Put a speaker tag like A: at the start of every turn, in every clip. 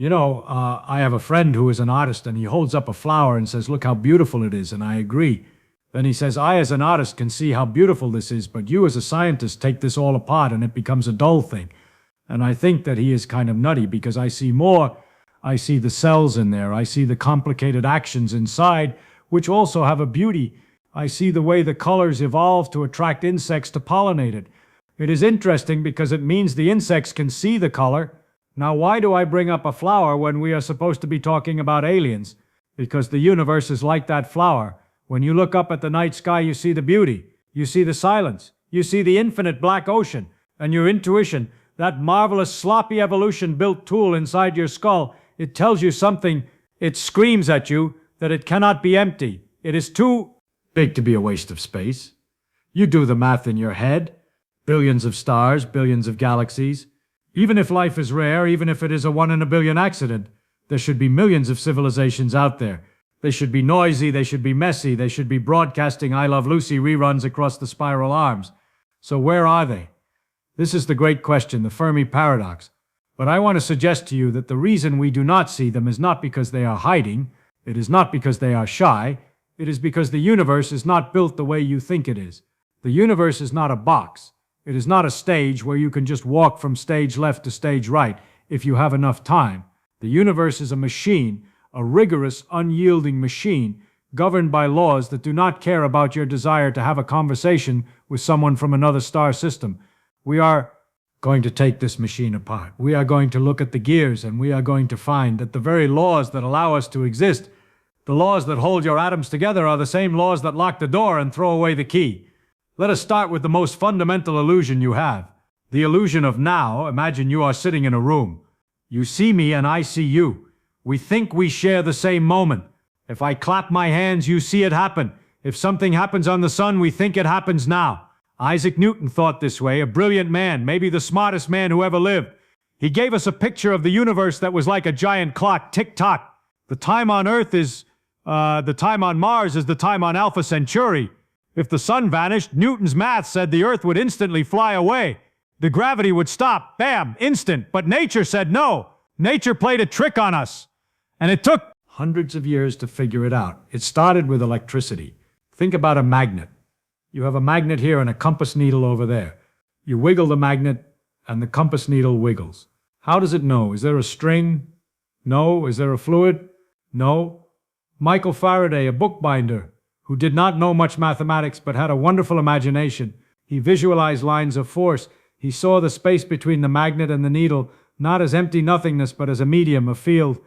A: I have a friend who is an artist and he holds up a flower and says, "Look how beautiful it is," and I agree. Then he says, "I as an artist can see how beautiful this is, but you as a scientist take this all apart and it becomes a dull thing." And I think that he is kind of nutty because I see more. I see the cells in there. I see the complicated actions inside, which also have a beauty. I see the way the colors evolve to attract insects to pollinate it. It is interesting because it means the insects can see the color. Now, why do I bring up a flower when we are supposed to be talking about aliens? Because the universe is like that flower. When you look up at the night sky, you see the beauty. You see the silence. You see the infinite black ocean. And your intuition, that marvelous sloppy evolution-built tool inside your skull, it tells you something. It screams at you that it cannot be empty. It is too big to be a waste of space. You do the math in your head. Billions of stars, billions of galaxies. Even if life is rare, even if it is a 1 in a billion accident, there should be millions of civilizations out there. They should be noisy, they should be messy, they should be broadcasting I Love Lucy reruns across the spiral arms. So where are they? This is the great question, the Fermi Paradox. But I want to suggest to you that the reason we do not see them is not because they are hiding, it is not because they are shy, it is because the universe is not built the way you think it is. The universe is not a box. It is not a stage where you can just walk from stage left to stage right if you have enough time. The universe is a machine, a rigorous, unyielding machine, governed by laws that do not care about your desire to have a conversation with someone from another star system. We are going to take this machine apart. We are going to look at the gears, and we are going to find that the very laws that allow us to exist, the laws that hold your atoms together, are the same laws that lock the door and throw away the key. Let us start with the most fundamental illusion you have. The illusion of now. Imagine you are sitting in a room. You see me and I see you. We think we share the same moment. If I clap my hands, you see it happen. If something happens on the sun, we think it happens now. Isaac Newton thought this way, a brilliant man, maybe the smartest man who ever lived. He gave us a picture of the universe that was like a giant clock, tick-tock. The time on Earth is, the time on Mars is the time on Alpha Centauri. If the sun vanished, Newton's math said the Earth would instantly fly away. The gravity would stop, bam, instant. But nature said no. Nature played a trick on us. And it took hundreds of years to figure it out. It started with electricity. Think about a magnet. You have a magnet here and a compass needle over there. You wiggle the magnet and the compass needle wiggles. How does it know? Is there a string? No. Is there a fluid? No. Michael Faraday, a bookbinder, who did not know much mathematics but had a wonderful imagination. He visualized lines of force. He saw the space between the magnet and the needle, not as empty nothingness but as a medium, a field.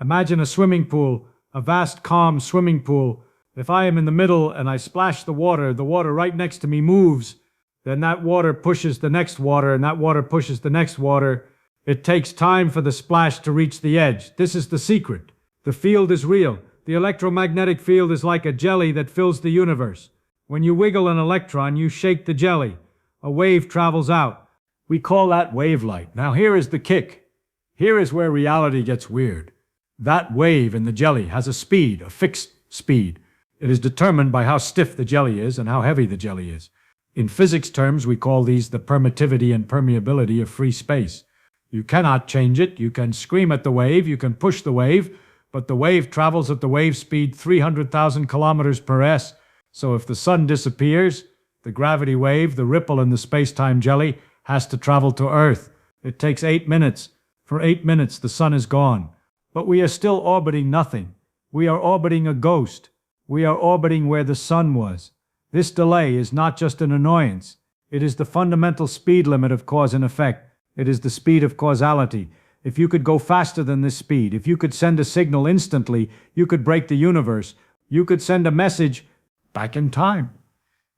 A: Imagine a swimming pool, a vast calm swimming pool. If I am in the middle and I splash the water right next to me moves. Then that water pushes the next water and that water pushes the next water. It takes time for the splash to reach the edge. This is the secret. The field is real. The electromagnetic field is like a jelly that fills the universe. When you wiggle an electron, you shake the jelly. A wave travels out. We call that wavelight. Now here is the kick. Here is where reality gets weird. That wave in the jelly has a speed, a fixed speed. It is determined by how stiff the jelly is and how heavy the jelly is. In physics terms, we call these the permittivity and permeability of free space. You cannot change it. You can scream at the wave. You can push the wave. But the wave travels at the wave speed 300,000 kilometers per s. So if the sun disappears, the gravity wave, the ripple in the space-time jelly, has to travel to Earth. It takes 8 minutes. For 8 minutes, the sun is gone. But we are still orbiting nothing. We are orbiting a ghost. We are orbiting where the sun was. This delay is not just an annoyance. It is the fundamental speed limit of cause and effect. It is the speed of causality. If you could go faster than this speed, if you could send a signal instantly, you could break the universe. You could send a message back in time.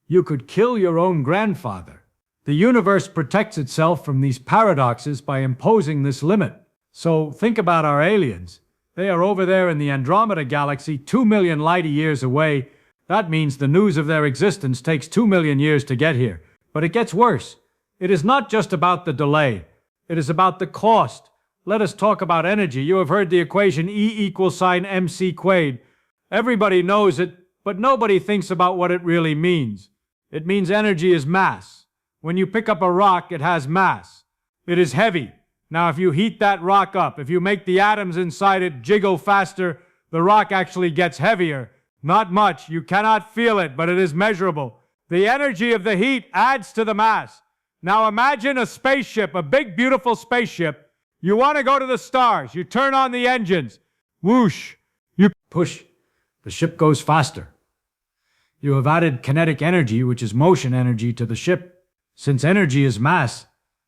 A: You could kill your own grandfather. The universe protects itself from these paradoxes by imposing this limit. So think about our aliens. They are over there in the Andromeda galaxy, 2 million light-years away. That means the news of their existence takes 2 million years to get here. But it gets worse. It is not just about the delay. It is about the cost. Let us talk about energy. You have heard the equation E=mc quaid. Everybody knows it, but nobody thinks about what it really means. It means energy is mass. When you pick up a rock, it has mass. It is heavy. Now, if you heat that rock up, if you make the atoms inside it jiggle faster, the rock actually gets heavier. Not much. You cannot feel it, but it is measurable. The energy of the heat adds to the mass. Now imagine a spaceship, a big, beautiful spaceship. You want to go to the stars. You turn on the engines. Whoosh. You push. The ship goes faster. You have added kinetic energy, which is motion energy, to the ship. Since energy is mass,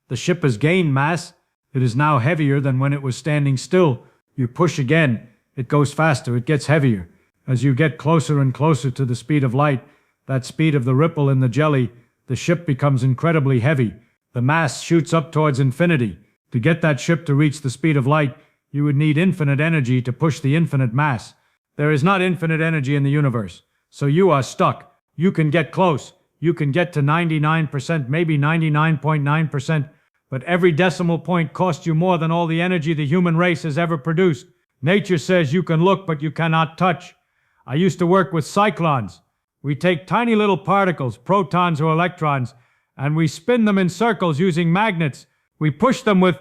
A: the ship has gained mass. It is now heavier than when it was standing still. You push again. It goes faster. It gets heavier. As you get closer and closer to the speed of light, that speed of the ripple in the jelly, the ship becomes incredibly heavy. The mass shoots up towards infinity. To get that ship to reach the speed of light, you would need infinite energy to push the infinite mass. There is not infinite energy in the universe, so you are stuck. You can get close. You can get to 99%, maybe 99.9%, but every decimal point costs you more than all the energy the human race has ever produced. Nature says you can look, but you cannot touch. I used to work with cyclones. We take tiny little particles, protons or electrons, and we spin them in circles using magnets. We push them with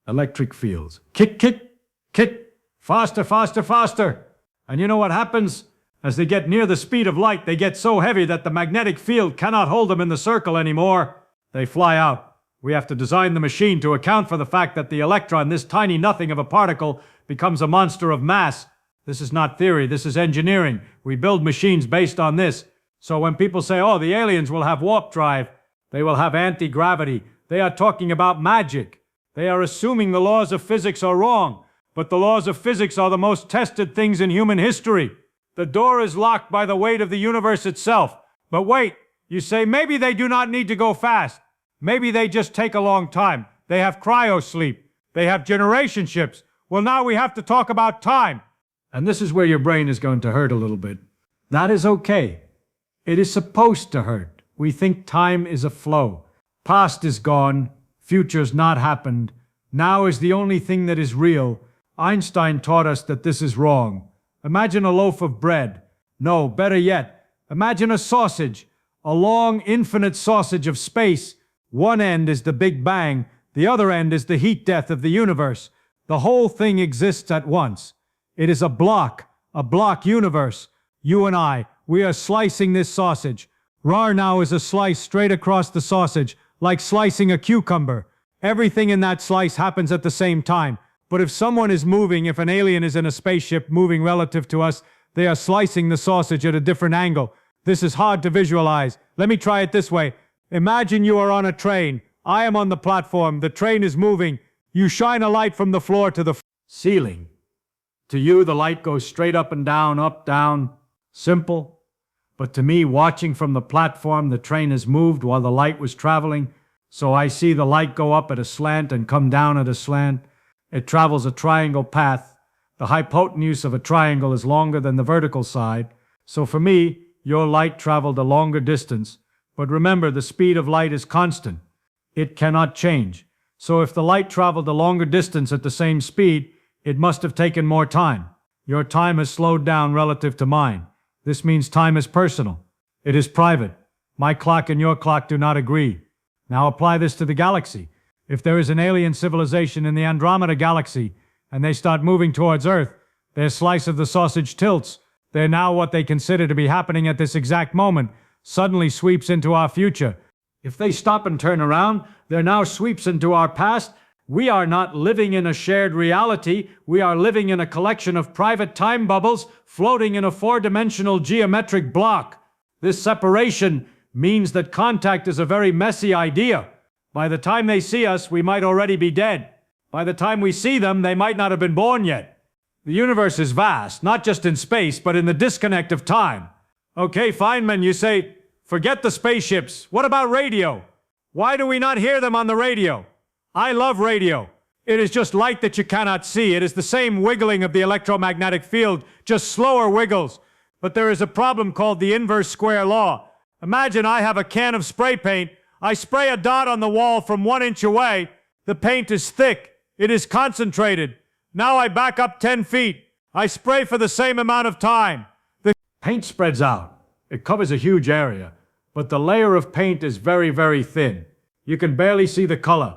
A: electric fields. Kick, kick, kick, faster, faster, faster. And you know what happens? As they get near the speed of light, they get so heavy that the magnetic field cannot hold them in the circle anymore. They fly out. We have to design the machine to account for the fact that the electron, this tiny nothing of a particle, becomes a monster of mass. This is not theory, this is engineering. We build machines based on this. So when people say, oh, the aliens will have warp drive, they will have anti-gravity, they are talking about magic. They are assuming the laws of physics are wrong. But the laws of physics are the most tested things in human history. The door is locked by the weight of the universe itself. But wait, you say maybe they do not need to go fast. Maybe they just take a long time. They have cryosleep. They have generation ships. Well, now we have to talk about time. And this is where your brain is going to hurt a little bit. That is okay. It is supposed to hurt. We think time is a flow. Past is gone. Future's not happened. Now is the only thing that is real. Einstein taught us that this is wrong. Imagine a loaf of bread. No, better yet, imagine a sausage. A long, infinite sausage of space. One end is the Big Bang. The other end is the heat death of the universe. The whole thing exists at once. It is a block universe. You and I, we are slicing this sausage. Rar now is a slice straight across the sausage, like slicing a cucumber. Everything in that slice happens at the same time. But if someone is moving, if an alien is in a spaceship moving relative to us, they are slicing the sausage at a different angle. This is hard to visualize. Let me try it this way. Imagine you are on a train. I am on the platform. The train is moving. You shine a light from the floor to the ceiling. To you, the light goes straight up and down, up, down. Simple. But to me, watching from the platform, the train has moved while the light was traveling. So I see the light go up at a slant and come down at a slant. It travels a triangle path. The hypotenuse of a triangle is longer than the vertical side. So for me, your light traveled a longer distance. But remember, the speed of light is constant. It cannot change. So if the light traveled a longer distance at the same speed, it must have taken more time. Your time has slowed down relative to mine. This means time is personal. It is private. My clock and your clock do not agree. Now apply this to the galaxy. If there is an alien civilization in the Andromeda galaxy, and they start moving towards Earth, their slice of the sausage tilts. They're now what they consider to be happening at this exact moment, suddenly sweeps into our future. If they stop and turn around, there now sweeps into our past. We are not living in a shared reality. We are living in a collection of private time bubbles floating in a four-dimensional geometric block. This separation means that contact is a very messy idea. By the time they see us, we might already be dead. By the time we see them, they might not have been born yet. The universe is vast, not just in space, but in the disconnect of time. Okay, Feynman, you say, forget the spaceships. What about radio? Why do we not hear them on the radio? I love radio. It is just light that you cannot see. It is the same wiggling of the electromagnetic field, just slower wiggles. But there is a problem called the inverse square law. Imagine I have a can of spray paint. I spray a dot on the wall from 1 inch away. The paint is thick. It is concentrated. Now I back up 10 feet. I spray for the same amount of time. The paint spreads out. It covers a huge area. But the layer of paint is very, very thin. You can barely see the color.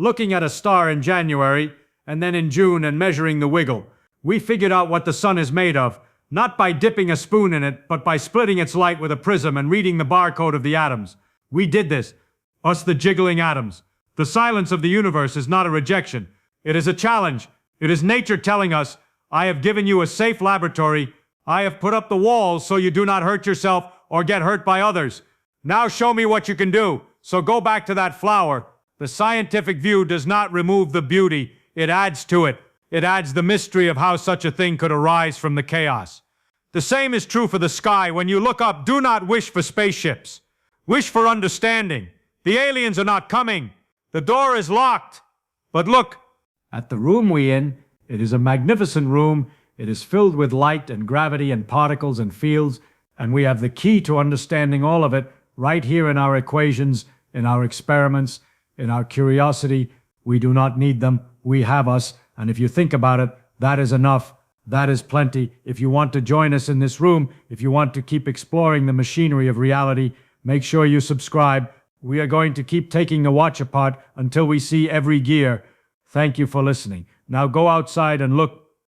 A: looking at a star in January, and then in June and measuring the wiggle. We figured out what the sun is made of, not by dipping a spoon in it, but by splitting its light with a prism and reading the barcode of the atoms. We did this. Us the jiggling atoms. The silence of the universe is not a rejection. It is a challenge. It is nature telling us, I have given you a safe laboratory. I have put up the walls so you do not hurt yourself or get hurt by others. Now show me what you can do. So go back to that flower. The scientific view does not remove the beauty. It adds to it. It adds the mystery of how such a thing could arise from the chaos. The same is true for the sky. When you look up, do not wish for spaceships. Wish for understanding. The aliens are not coming. The door is locked. But look, at the room we in, it is a magnificent room. It is filled with light and gravity and particles and fields, and we have the key to understanding all of it right here in our equations, in our experiments, in our curiosity. We do not need them. We have us, and if you think about it, that is enough. That is plenty. If you want to join us in this room, if you want to keep exploring the machinery of reality, make sure you subscribe. We are going to keep taking the watch apart until we see every gear. Thank you for listening. Now go outside and look